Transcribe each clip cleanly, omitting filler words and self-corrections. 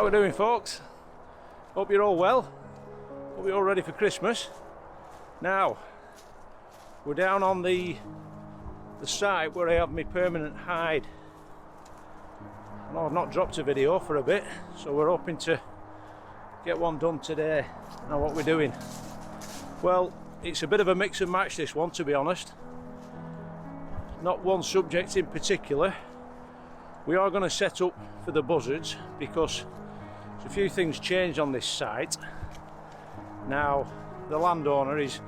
How we doing, folks? Hope you're all well. Hope you're all ready for Christmas. Now, we're down on the site where I have my permanent hide. I know I've not dropped a video for a bit, so we're hoping to get one done today. Now, what we're doing? Well, it's a bit of a mix and match, this one, to be honest. Not one subject in particular. We are going to set up for the buzzards because there's a few things changed on this site. Now, the landowner he's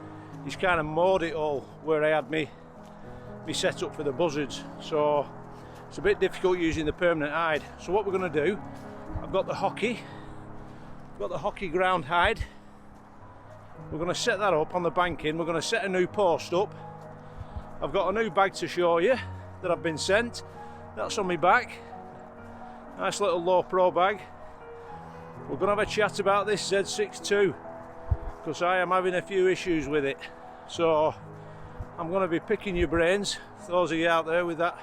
kind of mowed it all where I had me set up for the buzzards, so it's a bit difficult using the permanent hide. So what we're going to do, I've got the hockey ground hide. We're going to set that up on the banking. We're going to set a new post up. I've got a new bag to show you that I've been sent. That's on my back. Nice little Lowepro bag. We're going to have a chat about this Z6ii because I am having a few issues with it. So I'm going to be picking your brains, those of you out there with that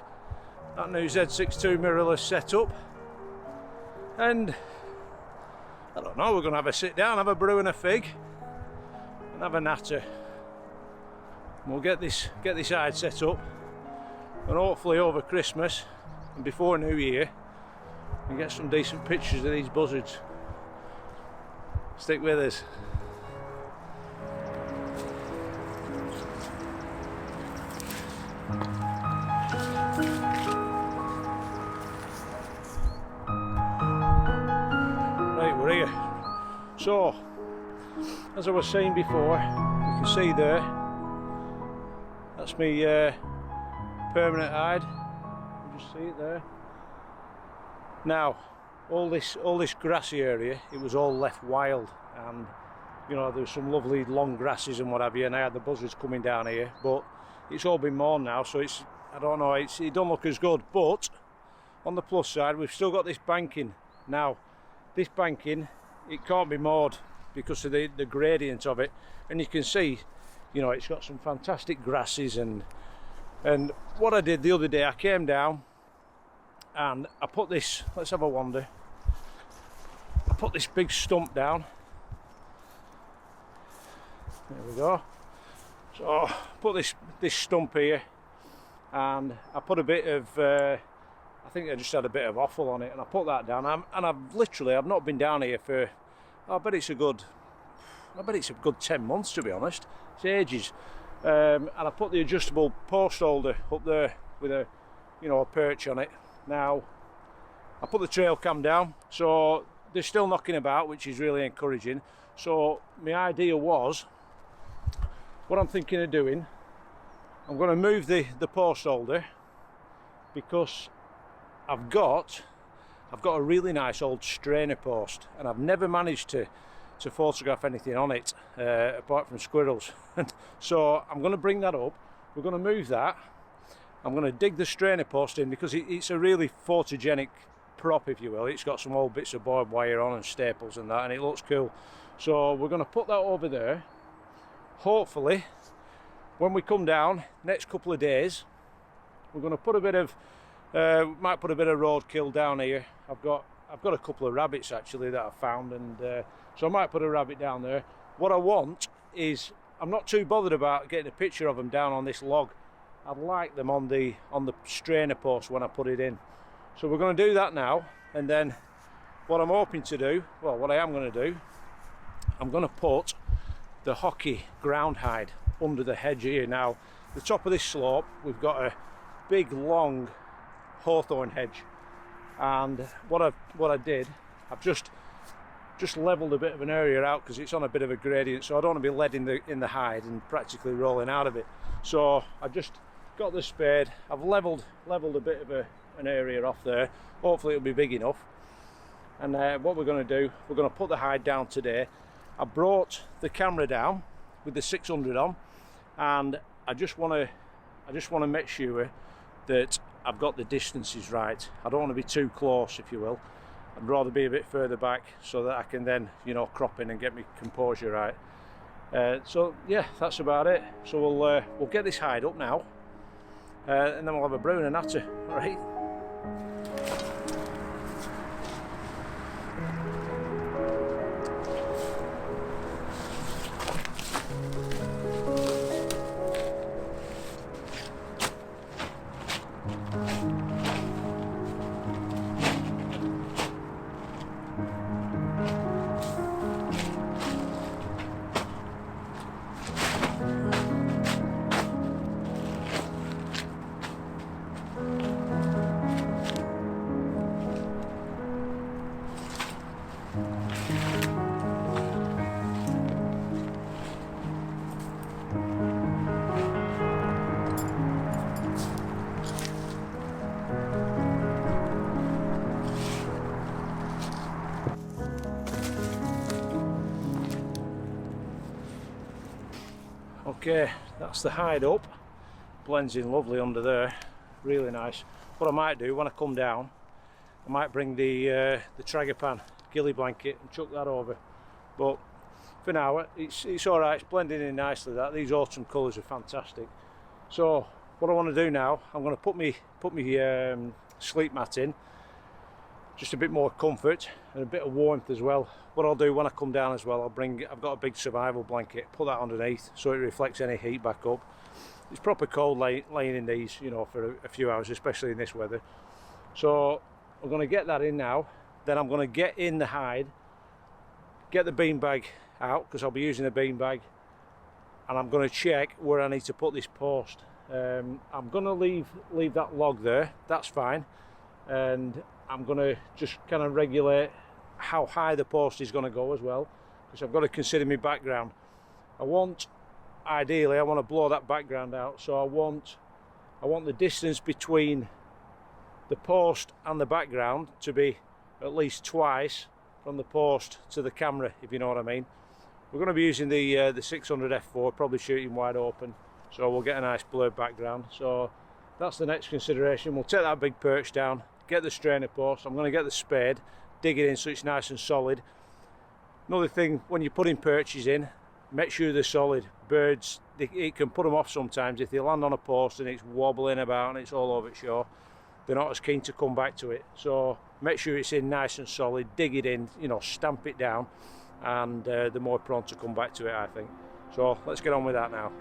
new Z6ii mirrorless setup. And I don't know, we're going to have a sit down, have a brew and a fig, and have a natter. And we'll get this hide set up, and hopefully over Christmas and before New Year we get some decent pictures of these buzzards. Stick with us. Right, we're here. So, as I was saying before, you can see there, that's my permanent hide. You just see it there. Now, all this grassy area, it was all left wild, and you know, there was some lovely long grasses and what have you, and I had the buzzards coming down here, but it's all been mown now, so it's, I don't know, it don't look as good. But on the plus side, we've still got this banking. Now, this banking, it can't be mowed because of the gradient of it, and you can see, you know, it's got some fantastic grasses. And what I did the other day, I came down and I put this, let's have a wander, I put this big stump down. There we go. So I put this stump here, and I put a bit of I think I just had a bit of offal on it, and I put that down, and I've not been down here for, I bet it's a good 10 months, to be honest. It's ages. And I put the adjustable post holder up there with a, you know, a perch on it. Now, I put the trail cam down, so they're still knocking about, which is really encouraging. So my idea was, what I'm thinking of doing, I'm going to move the post holder because I've got a really nice old strainer post, and I've never managed to photograph anything on it apart from squirrels. So I'm going to bring that up. We're going to move that. I'm going to dig the strainer post in because it's a really photogenic prop, if you will. It's got some old bits of barbed wire on and staples and that, and it looks cool. So we're going to put that over there. Hopefully, when we come down next couple of days, we're going to put a bit of might put a bit of roadkill down here. I've got a couple of rabbits actually that I found, and so I might put a rabbit down there. What I want is, I'm not too bothered about getting a picture of them down on this log. I'd like them on the strainer post when I put it in. So we're going to do that now, and then what I'm hoping to do, well, what I am going to do, I'm going to put the hockey ground hide under the hedge here. Now, the top of this slope, we've got a big long hawthorn hedge, and what I did, I've just leveled a bit of an area out because it's on a bit of a gradient, so I don't want to be led in the hide and practically rolling out of it. So I just got the spade, I've leveled a bit of an area off there. Hopefully it'll be big enough. And what we're going to do, we're going to put the hide down today. I brought the camera down with the 600 on, and I just want to make sure that I've got the distances right. I don't want to be too close, if you will. I'd rather be a bit further back so that I can then, you know, crop in and get my composure right. So yeah, that's about it. So we'll get this hide up now, and then we'll have a brew and a natter. All right. Okay, that's the hide up. Blends in lovely under there, really nice. What I might do when I come down, I might bring the Tragopan ghillie blanket and chuck that over. But for now, it's all right. It's blending in nicely. These autumn colours are fantastic. So what I want to do now, I'm going to put me sleep mat in, just a bit more comfort and a bit of warmth as well. What I'll do when I come down as well, I've got a big survival blanket, put that underneath so it reflects any heat back up. It's proper cold laying in these, you know, for a few hours, especially in this weather. So I'm going to get that in now. Then I'm going to get in the hide, get the beanbag out because I'll be using a beanbag, and I'm going to check where I need to put this post. I'm going to leave that log there. That's fine, and I'm going to just kind of regulate how high the post is going to go as well, because I've got to consider my background. Ideally I want to blow that background out, so I want the distance between the post and the background to be at least twice from the post to the camera, if you know what I mean. We're going to be using the 600 f4, probably shooting wide open, so we'll get a nice blurred background. So that's the next consideration. We'll take that big perch down, get the strainer post. I'm going to get the spade, dig it in so it's nice and solid. Another thing, when you're putting perches in, make sure they're solid. Birds, it can put them off sometimes if they land on a post and it's wobbling about and it's all over its shore. They're not as keen to come back to it. So make sure it's in nice and solid, dig it in, you know, stamp it down, and they're more prone to come back to it, I think. So let's get on with that now.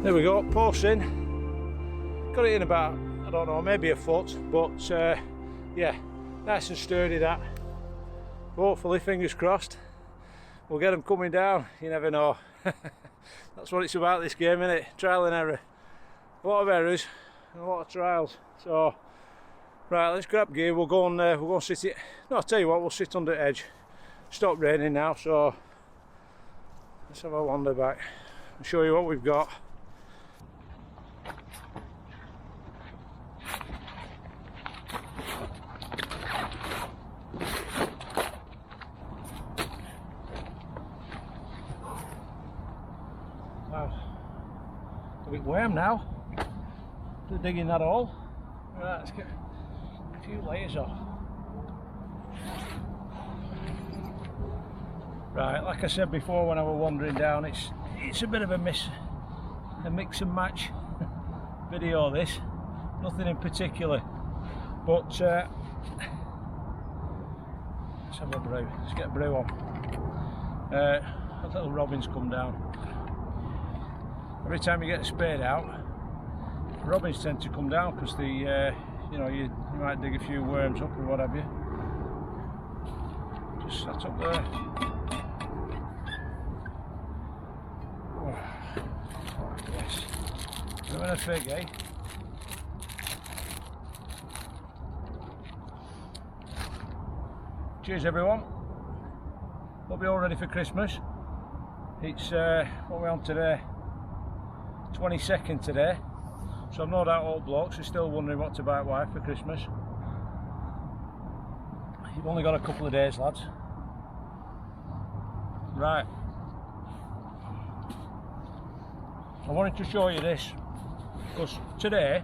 There we go, post in. Got it in about, I don't know, maybe a foot, but yeah, nice and sturdy that. Hopefully, fingers crossed, we'll get them coming down. You never know. That's what it's about, this game, isn't it? Trial and error. A lot of errors and a lot of trials. So, right, let's grab gear. We'll go and sit it. No, I'll tell you what, we'll sit under the edge. Stopped raining now, so let's have a wander back and show you what we've got. A bit warm now. After digging that hole. Right, let's get a few layers off. Right, like I said before when I was wandering down, it's a bit of a mix and match video this. Nothing in particular. But let's have a brew. Let's get a brew on. That little robins come down. Every time you get the spade out, robins tend to come down because the you know, you might dig a few worms up or what have you. Just sat up there. Oh yes. Doing a fig, eh? Cheers everyone. Hope you're all ready for Christmas. It's what we're on today. 22nd today, so I've no doubt all blokes are still wondering what to buy wife for Christmas. You've only got a couple of days, lads. Right, I wanted to show you this because today,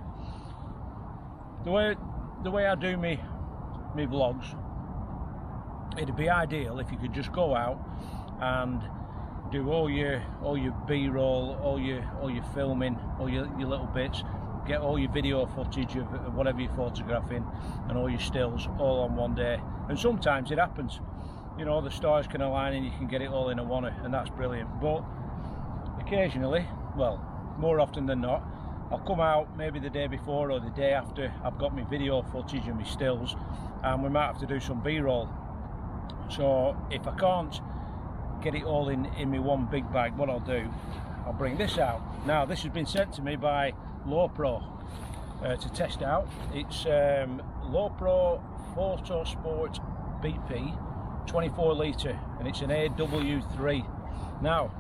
the way I do me vlogs, it'd be ideal if you could just go out and do all your B-roll, all your filming, all your little bits, get all your video footage of whatever you're photographing and all your stills all on one day. And sometimes it happens, you know, the stars can align and you can get it all in a one, and that's brilliant. But occasionally, well, more often than not, I'll come out maybe the day before or the day after I've got my video footage and my stills, and we might have to do some B-roll. So if I can't get it all in my one big bag, what I'll do, I'll bring this out. Now this has been sent to me by Lowepro to test out. It's Lowepro Photo Sport BP 24 litre, and it's an AW3. Now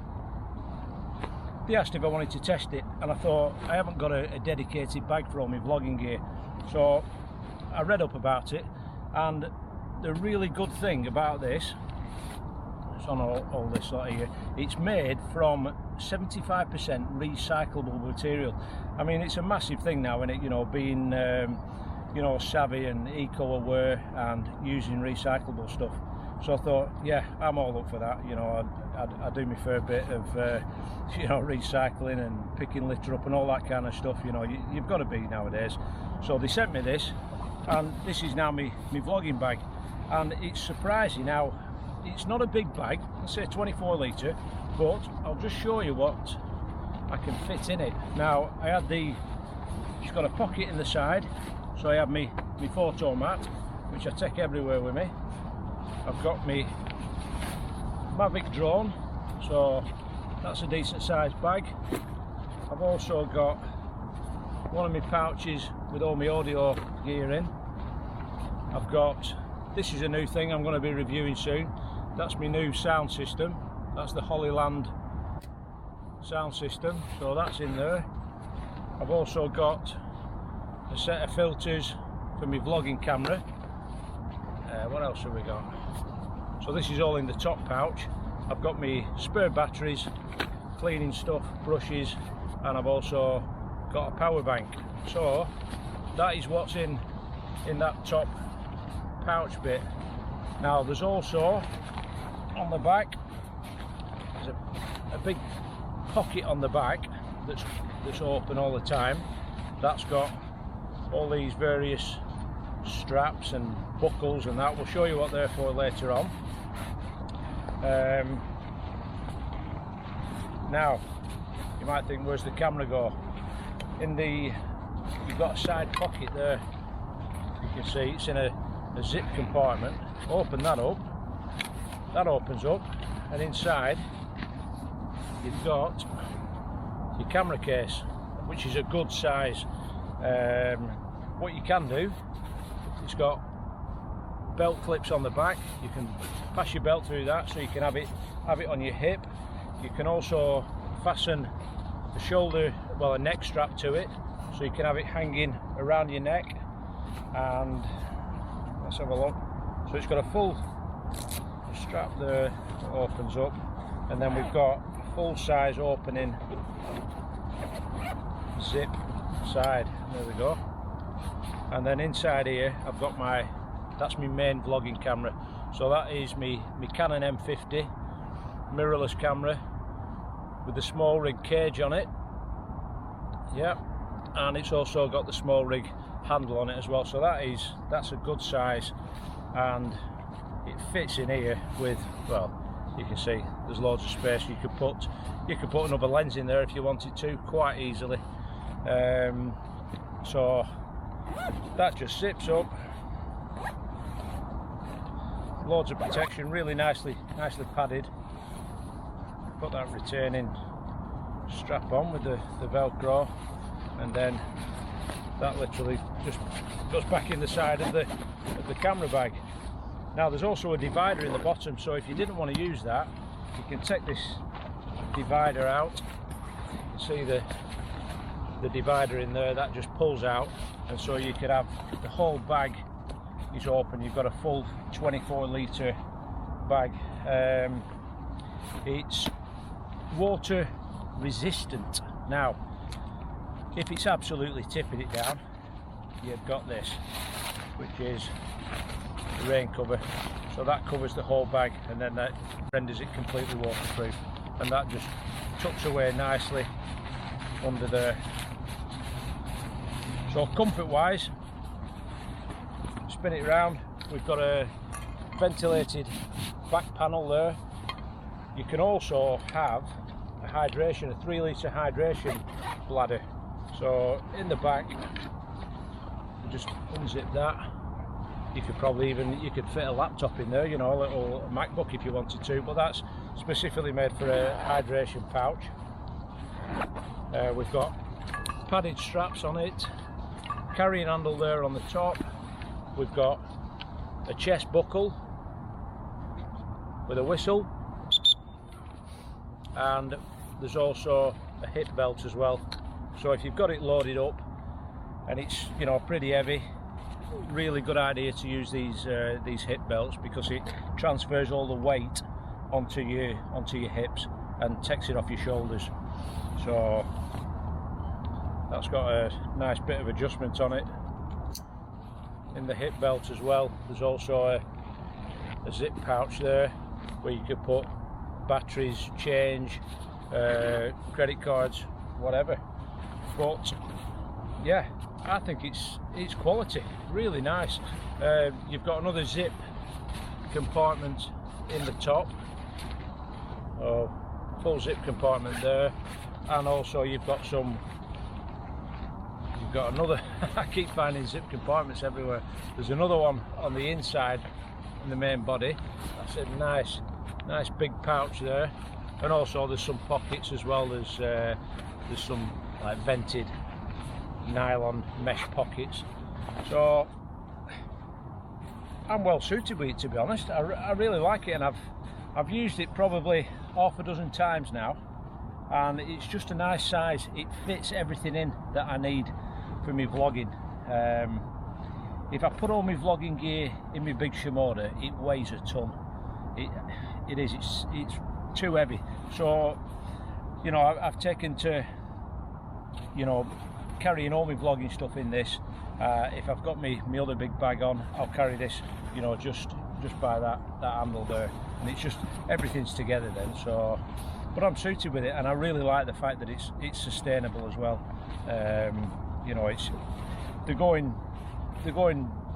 they asked if I wanted to test it, and I thought I haven't got a dedicated bag for all my vlogging gear, so I read up about it. And the really good thing about this, it's on all this lot here, it's made from 75% recyclable material. I mean, it's a massive thing now, isn't it, you know, being you know, savvy and eco-aware and using recyclable stuff. So I thought, yeah, I'm all up for that. You know, I do my fair bit of you know, recycling and picking litter up and all that kind of stuff. You know, you've got to be nowadays. So they sent me this, and this is now my vlogging bag, and it's surprising. Now it's not a big bag, let's say 24 litre, but I'll just show you what I can fit in it. Now I had it's got a pocket in the side, so I have my photo mat, which I take everywhere with me. I've got my Mavic drone, so that's a decent sized bag. I've also got one of my pouches with all my audio gear in. I've got, this is a new thing I'm going to be reviewing soon. That's my new sound system. That's the Hollyland sound system, so that's in there. I've also got a set of filters for my vlogging camera. What else have we got? So this is all in the top pouch. I've got my spare batteries, cleaning stuff, brushes, and I've also got a power bank. So that is what's in that top pouch bit. Now there's also on the back, there's a big pocket on the back that's open all the time. That's got all these various straps and buckles and that. We'll show you what they're for later on. Now you might think, where's the camera go? You've got a side pocket there, you can see it's in a zip compartment. Open that up, that opens up, and inside you've got your camera case, which is a good size. What you can do, it's got belt clips on the back. You can pass your belt through that, so you can have it on your hip. You can also fasten the shoulder, well, a neck strap to it, so you can have it hanging around your neck. And let's have a look. So it's got a full strap there that opens up, and then we've got a full size opening zip side. There we go. And then inside here I've got that's my main vlogging camera. So that is my Canon M50 mirrorless camera with the small rig cage on it. Yeah, and it's also got the small rig handle on it as well. So that's a good size, and it fits in here with, well, you can see there's loads of space. You could put another lens in there if you wanted to, quite easily. So that just zips up, loads of protection, really nicely padded. Put that retaining strap on with the Velcro, and then that literally just goes back in the side of the camera bag. Now there's also a divider in the bottom, so if you didn't want to use that, you can take this divider out. You can see the divider in there, that just pulls out, and so you could have the whole bag is open. You've got a full 24 litre bag. It's water resistant, Now, if it's absolutely tipping it down, you've got this, which is the rain cover. So that covers the whole bag, and then that renders it completely waterproof, and that just tucks away nicely under there. So comfort wise, spin it around, we've got a ventilated back panel there. You can also have a hydration, a 3 litre hydration bladder. So in the back, you just unzip that. You could probably you could fit a laptop in there, you know, a little MacBook if you wanted to, but that's specifically made for a hydration pouch. We've got padded straps on it, carrying handle there on the top. We've got a chest buckle with a whistle, and there's also a hip belt as well. So if you've got it loaded up and it's, you know, pretty heavy, really good idea to use these hip belts, because it transfers all the weight onto your hips and takes it off your shoulders. So that's got a nice bit of adjustment on it. In the hip belt as well, there's also a zip pouch there where you could put batteries, change, credit cards, whatever. But yeah, I think it's quality, really nice. You've got another zip compartment in the top, full zip compartment there, and also you've got another I keep finding zip compartments everywhere. There's another one on the inside in the main body. That's a nice big pouch there, and also there's some pockets as well. There's some like vented nylon mesh pockets. So I'm well suited with it, to be honest. I really like it, and I've used it probably half a dozen times now, and it's just a nice size. It fits everything in that I need for my vlogging. If I put all my vlogging gear in my big Shimoda, it weighs a ton. It's too heavy. So, you know, I've taken to, you know, carrying all my vlogging stuff in this. If I've got my other big bag on, I'll carry this, you know, just by that handle there, and it's just, everything's together then. So, but I'm suited with it, and I really like the fact that it's sustainable as well. You know, they're going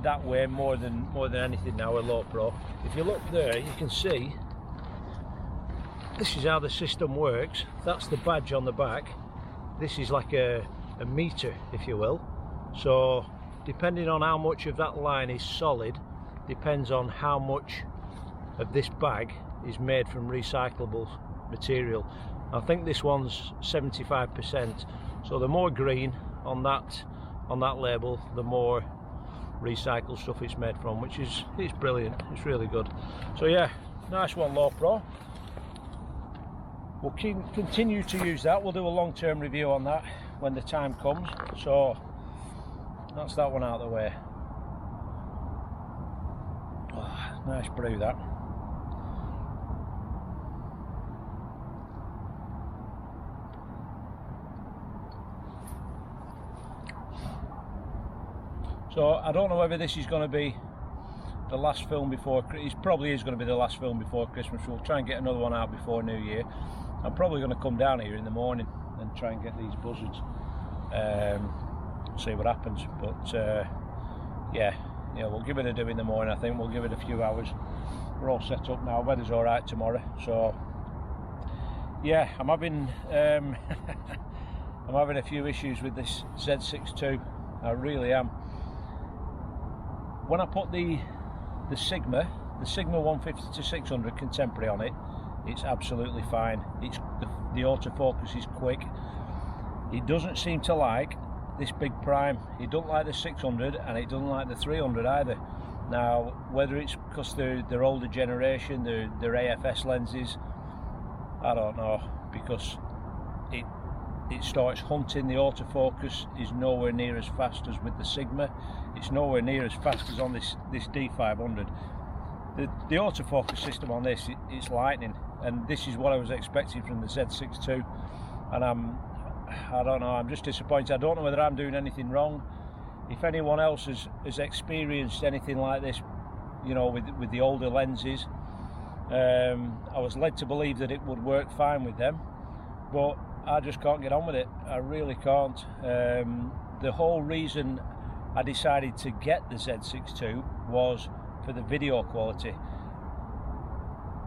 that way more than anything now with Lowepro. If you look there, you can see this is how the system works. That's the badge on the back. This is like a meter, if you will. So depending on how much of that line is solid, depends on how much of this bag is made from recyclable material. I think this one's 75%. So the more green on that label, the more recycled stuff it's made from, which is brilliant. It's really good. So yeah, nice one, Lowepro. We'll continue to use that. We'll do a long-term review on that when the time comes. So that's that one out of the way. Oh, nice brew that. So I don't know whether this is going to be the last film before, it probably is going to be the last film before Christmas. We'll try and get another one out before New Year. I'm probably going to come down here in the morning and try and get these buzzards, see what happens. But yeah, we'll give it a do in the morning. I think we'll give it a few hours. We're all set up now. Weather's all right tomorrow, so yeah, I'm having I'm having a few issues with this Z6ii. I really am. When I put the Sigma 150 to 600 contemporary on it, it's absolutely fine. The autofocus is quick. It doesn't seem to like this big prime. It don't like the 600, and it doesn't like the 300 either. Now, whether it's because they're older generation, they're AFS lenses, I don't know, because it starts hunting. The autofocus is nowhere near as fast as with the Sigma. It's nowhere near as fast as on this D500. The autofocus system on this, it's lightning, and this is what I was expecting from the Z6ii, and I don't know, I'm just disappointed. I don't know whether I'm doing anything wrong. If anyone else has experienced anything like this, you know, with the older lenses, I was led to believe that it would work fine with them, but I just can't get on with it. I really can't. The whole reason I decided to get the Z6ii was for the video quality.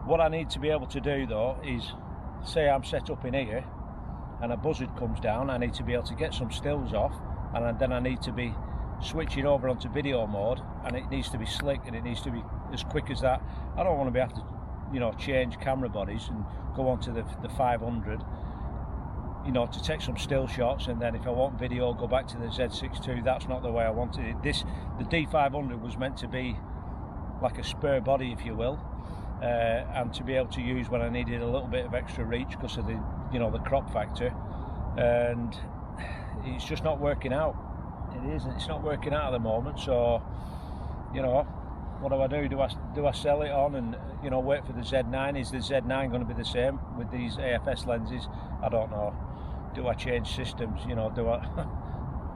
What I need to be able to do though is, say I'm set up in here and a buzzard comes down, I need to be able to get some stills off, and then I need to be switching over onto video mode, and it needs to be slick and it needs to be as quick as that. I don't want to be able to, you know, change camera bodies and go onto the 500, you know, to take some still shots, and then if I want video, go back to the Z6ii. That's not the way I wanted it. The D500 was meant to be like a spare body, if you will, and to be able to use when I needed a little bit of extra reach because of the, you know, the crop factor, and it's just not working out. It's not working out at the moment. So, you know, what do? Do I sell it on and, you know, wait for the Z9? Is the Z9 going to be the same with these AFS lenses? I don't know. Do I change systems? You know, do I?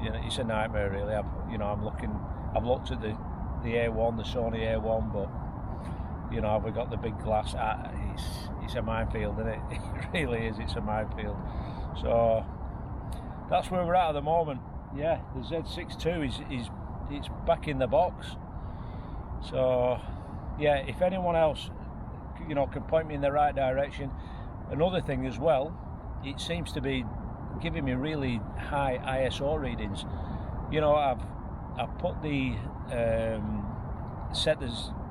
You know, it's a nightmare really. I've looked at the A1, the Sony A1, but, you know, we've got the big glass. It's a minefield, isn't it? It really is. It's a minefield. So that's where we're at the moment. Yeah, the Z6ii is it's back in the box. So yeah, if anyone else, you know, can point me in the right direction. Another thing as well, it seems to be giving me really high ISO readings. You know, I've put the set the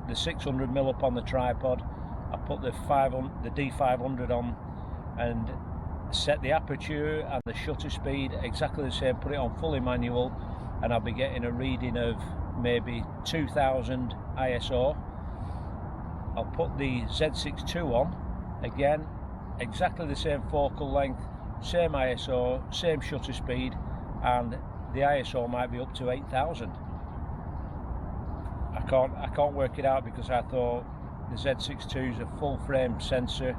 600mm up on the tripod. I put the D500 on and set the aperture and the shutter speed exactly the same, put it on fully manual, and I'll be getting a reading of maybe 2000 ISO. I'll put the Z6ii on, again, exactly the same focal length, same ISO, same shutter speed, and the ISO might be up to 8000. I can't work it out because I thought the Z6ii is a full frame sensor.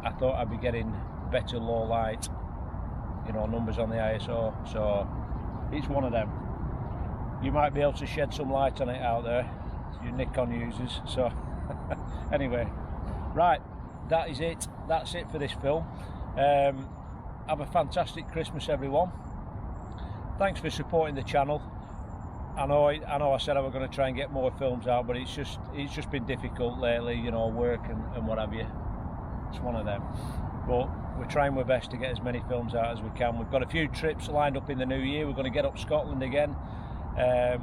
I thought I'd be getting better low light, you know, numbers on the ISO, so it's one of them. You might be able to shed some light on it out there, you Nikon users. So anyway, right, that is it. That's it for this film. Have a fantastic Christmas, everyone. Thanks for supporting the channel. I know I said I was going to try and get more films out, but it's just been difficult lately, you know, work and what have you. It's one of them, but we're trying our best to get as many films out as we can. We've got a few trips lined up in the new year. We're going to get up Scotland again.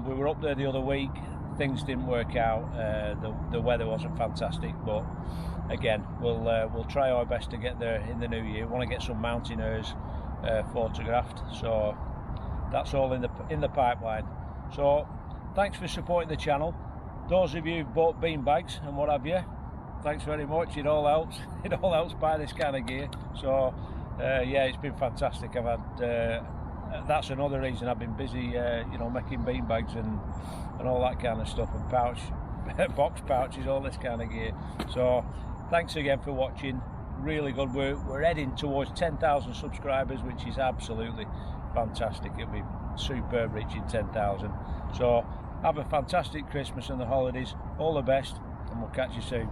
We were up there the other week. Things didn't work out. The weather wasn't fantastic, but again, we'll try our best to get there in the new year. We want to get some mountaineers photographed, so that's all in the pipeline. So thanks for supporting the channel. Those of you who've bought bean bags and what have you, thanks very much. It all helps. It all helps buy this kind of gear. So yeah, it's been fantastic. I've had that's another reason I've been busy, you know, making bean bags and all that kind of stuff, and box pouches, all this kind of gear. So thanks again for watching. Really good. We're heading towards 10,000 subscribers, which is absolutely fantastic. It'll be superb reaching 10,000. So have a fantastic Christmas and the holidays. All the best, and we'll catch you soon.